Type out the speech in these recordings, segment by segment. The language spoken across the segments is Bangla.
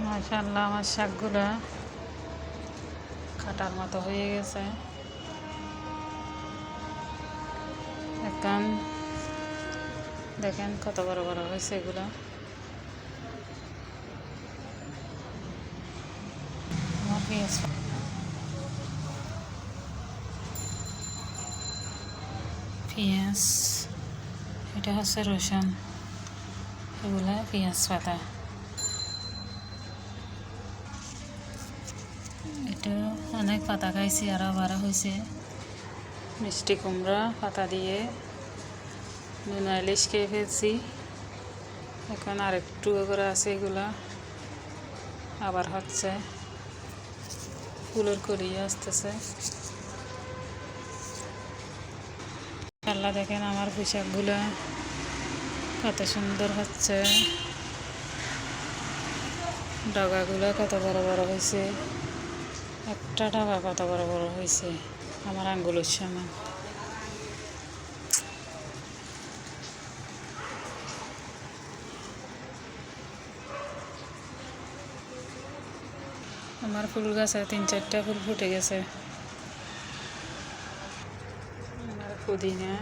মাশাআল্লাহ, আমার শাকগুলা কাটার মতো হয়ে গেছে। এখন দেখেন কত বড় বড় হয়েছে এগুলো। আমার পেঁয়াজ, এটা হচ্ছে রসুন, এগুলা পেঁয়াজ পাতা। এটা অনেক পাতা খাইছি, আরও বাড়া হয়েছে। মিষ্টি কুমড়া পাতা দিয়ে নুন ইলিশ খেয়ে ফেলছি। এখন আর একটু করে আছে, এগুলা আবার হচ্ছে, ফুলের কলি আসতেছে। আল্লাহ, দেখেন আমার পোশাকগুলা কত সুন্দর হচ্ছে, ডগাগুলো কত বড় বড় হয়েছে, একটা ডগা কত বড় বড় হয়েছে, আমার আঙ্গুলের সমান। আমার ফুল গাছে 3-4টা ফুল ফুটে গেছে। আমার পুদিনা,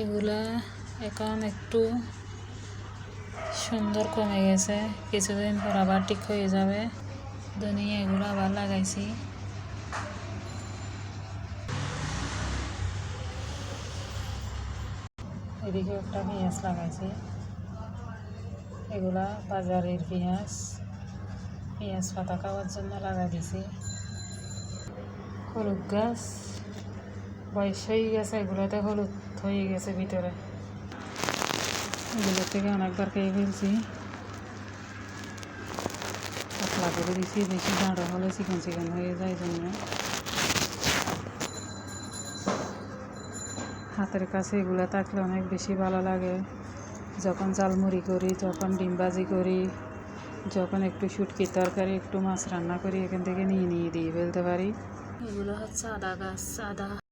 এগুলা এখন একটু সুন্দর কমে গেছে, কিছুদিন পর আবার ঠিক হয়ে যাবে। ধনিয়া এগুলো আবার লাগাইছি। এদিকে একটা পেঁয়াজ লাগাইছি, এগুলা বাজারের পেঁয়াজ, পেঁয়াজ পাতা খাওয়ার জন্য লাগাই দিছি। হলুদ গাছ বয়স হয়ে গেছে, এগুলোতে হলুদ হয়ে গেছে ভিতরে, এগুলো থেকে অনেকবার খেয়ে ফেলছি। পাতলা করে দিছি, বেশি গাঢ় হলে চিকন চিকন হয়ে যায়, জন্য হাতের কাছে এগুলো থাকলে অনেক বেশি ভালো লাগে। যখন ঝালমুড়ি করি, যখন ডিমবাজি করি, যখন একটু শুটকির তরকারি, একটু মাছ রান্না করি, এখান থেকে নিয়ে দিয়ে ফেলতে পারি। এগুলো হচ্ছে আদা গাছ, আদা